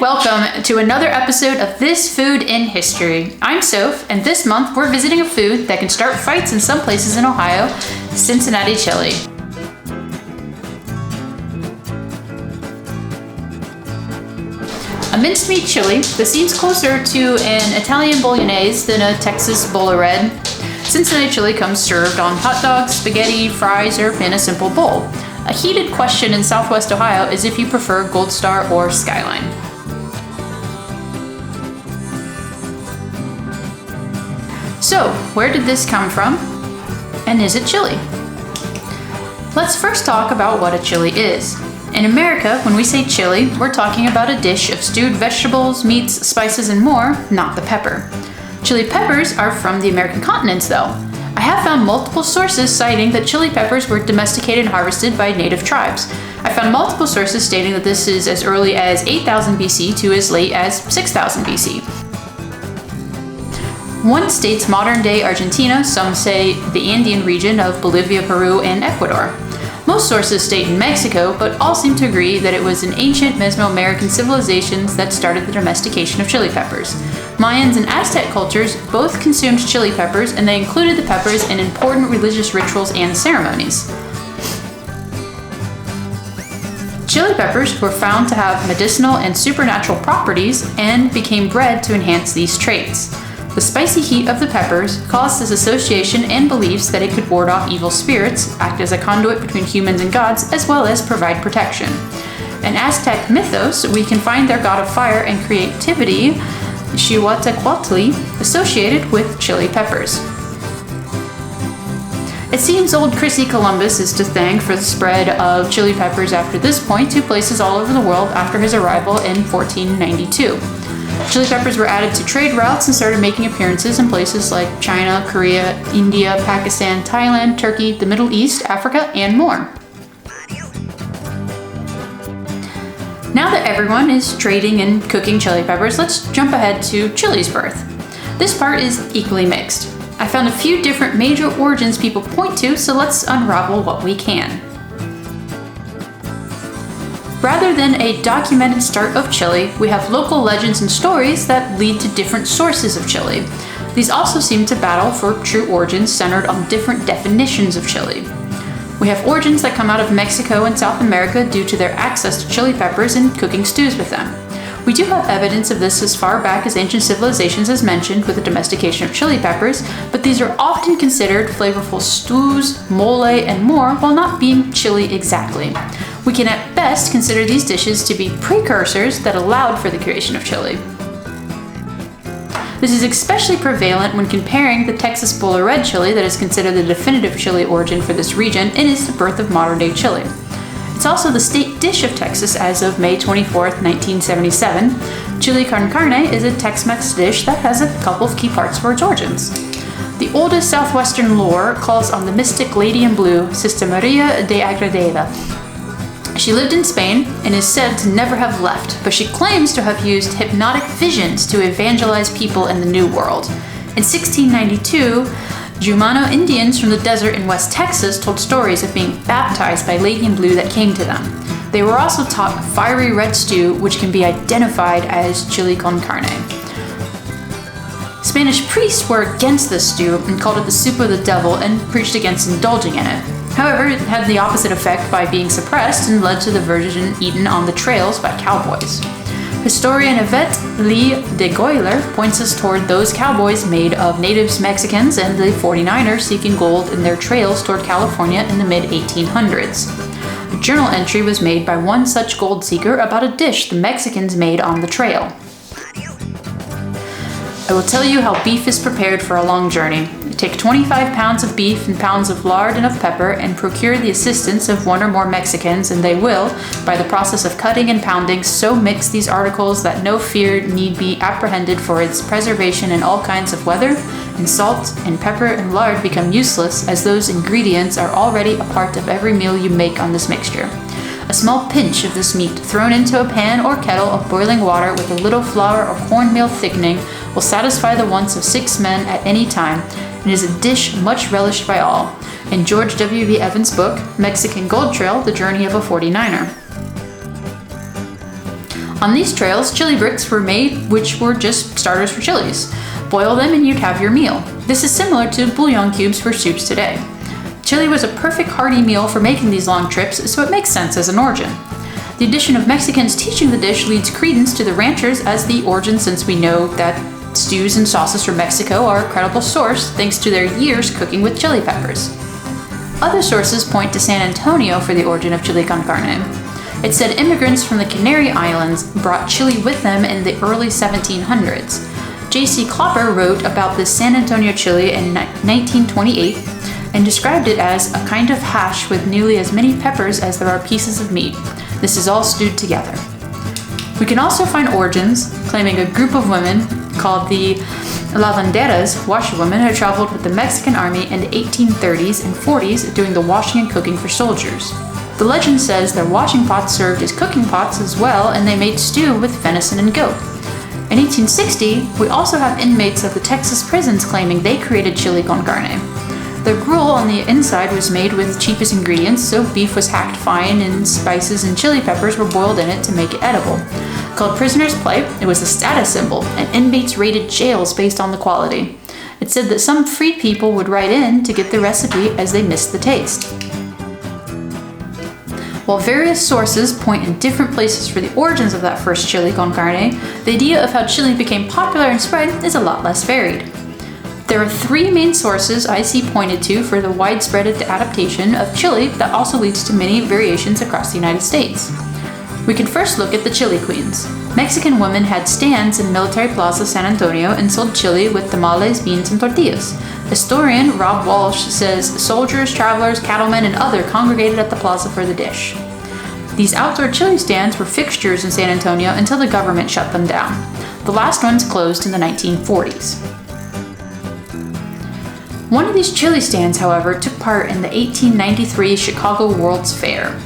welcome to another episode of This Food in History. I'm Soph, and this month we're visiting a food that can start fights in some places in Ohio, Cincinnati Chili. A minced meat chili that seems closer to an Italian bolognese than a Texas bowl of red. Cincinnati chili comes served on hot dogs, spaghetti, fries, or in a simple bowl. A heated question in Southwest Ohio is if you prefer Gold Star or Skyline. So, where did this come from? And is it chili? Let's first talk about what a chili is. In America, when we say chili, we're talking about a dish of stewed vegetables, meats, spices, and more, not the pepper. Chili peppers are from the American continents, though. I have found multiple sources citing that chili peppers were domesticated and harvested by native tribes. I found multiple sources stating that this is as early as 8000 BC to as late as 6000 BC. One states modern-day Argentina, some say the Andean region of Bolivia, Peru, and Ecuador. Most sources state in Mexico, but all seem to agree that it was in ancient Mesoamerican civilizations that started the domestication of chili peppers. Mayans and Aztec cultures both consumed chili peppers, and they included the peppers in important religious rituals and ceremonies. Chili peppers were found to have medicinal and supernatural properties and became bred to enhance these traits. The spicy heat of the peppers caused this association and beliefs that it could ward off evil spirits, act as a conduit between humans and gods, as well as provide protection. In Aztec mythos, we can find their god of fire and creativity, Xihuatacoatl, associated with chili peppers. It seems old Chrissy Columbus is to thank for the spread of chili peppers after this point to places all over the world after his arrival in 1492. Chili peppers were added to trade routes and started making appearances in places like China, Korea, India, Pakistan, Thailand, Turkey, the Middle East, Africa, and more. Now that everyone is trading and cooking chili peppers, let's jump ahead to chili's birth. This part is equally mixed. I found a few different major origins people point to, so let's unravel what we can. Rather than a documented start of chili, we have local legends and stories that lead to different sources of chili. These also seem to battle for true origins centered on different definitions of chili. We have origins that come out of Mexico and South America due to their access to chili peppers and cooking stews with them. We do have evidence of this as far back as ancient civilizations as mentioned with the domestication of chili peppers, but these are often considered flavorful stews, mole, and more while not being chili exactly. We can at best consider these dishes to be precursors that allowed for the creation of chili. This is especially prevalent when comparing the Texas bowl of red chili that is considered the definitive chili origin for this region and is the birth of modern-day chili. It's also the state dish of Texas as of May 24, 1977. Chili con carne is a Tex-Mex dish that has a couple of key parts for its origins. The oldest southwestern lore calls on the mystic Lady in Blue, Sister Maria de Agradeda. She lived in Spain and is said to never have left, but she claims to have used hypnotic visions to evangelize people in the New World. In 1692, Jumano Indians from the desert in West Texas told stories of being baptized by Lady in Blue that came to them. They were also taught fiery red stew, which can be identified as chili con carne. Spanish priests were against this stew and called it the soup of the devil and preached against indulging in it. However, it had the opposite effect by being suppressed and led to the version eaten on the trails by cowboys. Historian Yvette Lee de Goyler points us toward those cowboys made of natives Mexicans and the 49ers seeking gold in their trails toward California in the mid-1800s. A journal entry was made by one such gold seeker about a dish the Mexicans made on the trail. I will tell you how beef is prepared for a long journey. Take 25 pounds of beef and pounds of lard and of pepper and procure the assistance of one or more Mexicans, and they will, by the process of cutting and pounding, so mix these articles that no fear need be apprehended for its preservation in all kinds of weather, and salt and pepper and lard become useless, as those ingredients are already a part of every meal you make on this mixture. A small pinch of this meat thrown into a pan or kettle of boiling water with a little flour or cornmeal thickening will satisfy the wants of 6 men at any time, and is a dish much relished by all. In George W.B. Evans' book, Mexican Gold Trail, The Journey of a 49er. On these trails, chili bricks were made, which were just starters for chilies. Boil them and you'd have your meal. This is similar to bouillon cubes for soups today. Chili was a perfect hearty meal for making these long trips, so it makes sense as an origin. The addition of Mexicans teaching the dish leads credence to the ranchers as the origin, since we know that stews and sauces from Mexico are a credible source thanks to their years cooking with chili peppers. Other sources point to San Antonio for the origin of chili con carne. It said immigrants from the Canary Islands brought chili with them in the early 1700s. J.C. Klopper wrote about the San Antonio chili in 1928 and described it as a kind of hash with nearly as many peppers as there are pieces of meat. This is all stewed together. We can also find origins claiming a group of women called the lavanderas, washerwomen, who traveled with the Mexican army in the 1830s and 40s doing the washing and cooking for soldiers. The legend says their washing pots served as cooking pots as well, and they made stew with venison and goat. In 1860, we also have inmates of the Texas prisons claiming they created chili con carne. The gruel on the inside was made with cheapest ingredients, so beef was hacked fine and spices and chili peppers were boiled in it to make it edible. Called prisoner's plate, it was a status symbol, and inmates rated jails based on the quality. It said that some freed people would write in to get the recipe as they missed the taste. While various sources point in different places for the origins of that first chili con carne, the idea of how chili became popular and spread is a lot less varied. There are three main sources I see pointed to for the widespread adaptation of chili that also leads to many variations across the United States. We can first look at the chili queens. Mexican women had stands in Military Plaza San Antonio and sold chili with tamales, beans, and tortillas. Historian Rob Walsh says soldiers, travelers, cattlemen, and others congregated at the plaza for the dish. These outdoor chili stands were fixtures in San Antonio until the government shut them down. The last ones closed in the 1940s. One of these chili stands, however, took part in the 1893 Chicago World's Fair.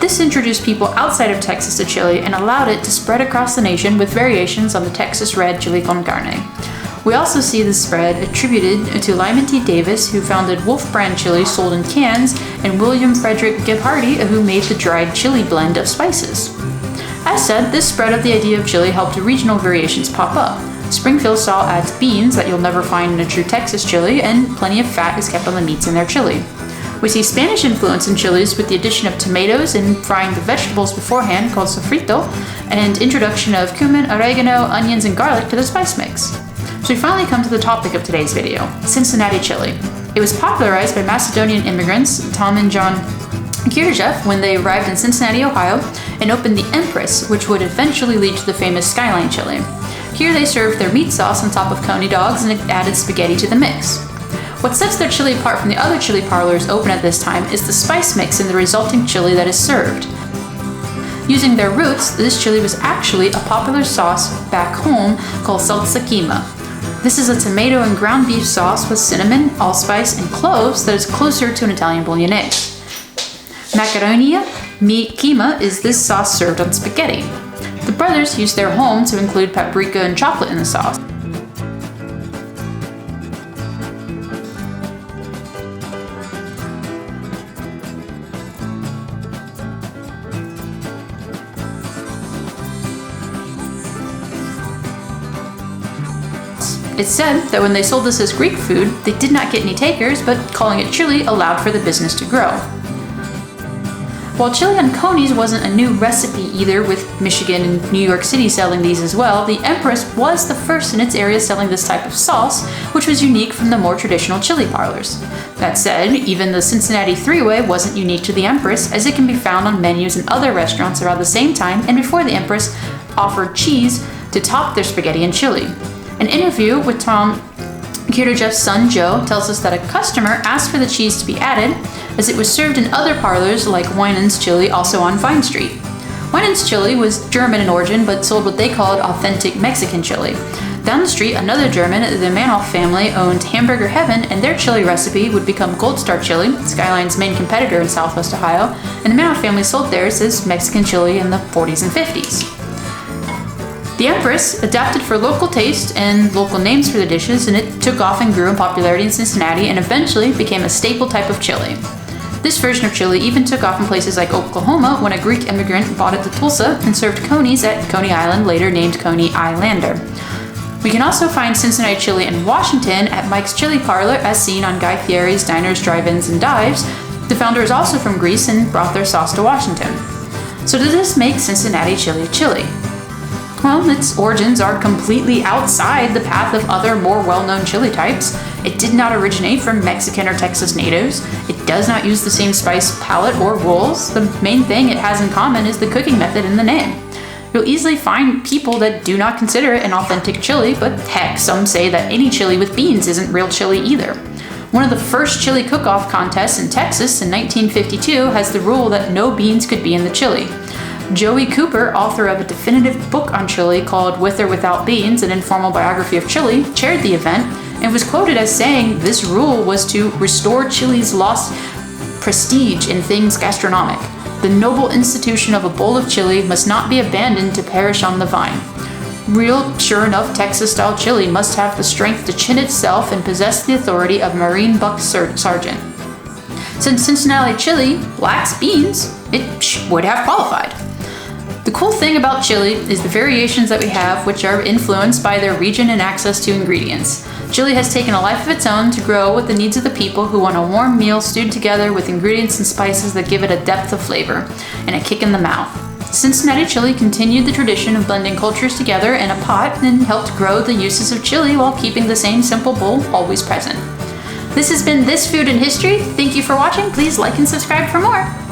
This introduced people outside of Texas to chili and allowed it to spread across the nation with variations on the Texas Red chili con carne. We also see this spread attributed to Lyman T. Davis, who founded Wolf brand chili sold in cans, and William Frederick Gebhardy, who made the dried chili blend of spices. As said, this spread of the idea of chili helped regional variations pop up. Springfield style adds beans that you'll never find in a true Texas chili, and plenty of fat is kept on the meats in their chili. We see Spanish influence in chilies with the addition of tomatoes and frying the vegetables beforehand, called sofrito, and introduction of cumin, oregano, onions, and garlic to the spice mix. So we finally come to the topic of today's video, Cincinnati chili. It was popularized by Macedonian immigrants Tom and John Kirjev when they arrived in Cincinnati, Ohio, and opened the Empress, which would eventually lead to the famous Skyline chili. Here they served their meat sauce on top of coney dogs and added spaghetti to the mix. What sets their chili apart from the other chili parlors open at this time is the spice mix in the resulting chili that is served. Using their roots, this chili was actually a popular sauce back home called salsa quema. This is a tomato and ground beef sauce with cinnamon, allspice, and cloves that is closer to an Italian bolognese. Macaronia mi quema is this sauce served on spaghetti. The brothers used their home to include paprika and chocolate in the sauce. It's said that when they sold this as Greek food, they did not get any takers, but calling it chili allowed for the business to grow. While chili on conies wasn't a new recipe either, with Michigan and New York City selling these as well, the Empress was the first in its area selling this type of sauce, which was unique from the more traditional chili parlors. That said, even the Cincinnati three-way wasn't unique to the Empress, as it can be found on menus in other restaurants around the same time and before the Empress offered cheese to top their spaghetti and chili. An interview with Tom Kirjev's son Joe tells us that a customer asked for the cheese to be added, as it was served in other parlors like Winans Chili, also on Vine Street. Winans Chili was German in origin, but sold what they called authentic Mexican chili. Down the street, another German, the Manoff family, owned Hamburger Heaven, and their chili recipe would become Gold Star Chili, Skyline's main competitor in Southwest Ohio, and the Manoff family sold theirs as Mexican chili in the 40s and 50s. The Empress adapted for local taste and local names for the dishes, and it took off and grew in popularity in Cincinnati and eventually became a staple type of chili. This version of chili even took off in places like Oklahoma when a Greek immigrant bought it to Tulsa and served conies at Coney Island, later named Coney Islander. We can also find Cincinnati Chili in Washington at Mike's Chili Parlor, as seen on Guy Fieri's Diners, Drive-Ins, and Dives. The founder is also from Greece and brought their sauce to Washington. So does this make Cincinnati Chili chili? Well, its origins are completely outside the path of other more well-known chili types. It did not originate from Mexican or Texas natives. It does not use the same spice palette or rules. The main thing it has in common is the cooking method in the name. You'll easily find people that do not consider it an authentic chili, but heck, some say that any chili with beans isn't real chili either. One of the first chili cook-off contests in Texas in 1952 has the rule that no beans could be in the chili. Joey Cooper, author of a definitive book on chili called With or Without Beans, an informal biography of chili, chaired the event and was quoted as saying this rule was to restore chili's lost prestige in things gastronomic. The noble institution of a bowl of chili must not be abandoned to perish on the vine. Real, sure enough, Texas-style chili must have the strength to chin itself and possess the authority of Marine Buck Sergeant. Since Cincinnati Chili lacks beans, it would have qualified. The cool thing about chili is the variations that we have, which are influenced by their region and access to ingredients. Chili has taken a life of its own to grow with the needs of the people who want a warm meal stewed together with ingredients and spices that give it a depth of flavor and a kick in the mouth. Cincinnati Chili continued the tradition of blending cultures together in a pot and helped grow the uses of chili while keeping the same simple bowl always present. This has been This Food in History. Thank you for watching. Please like and subscribe for more.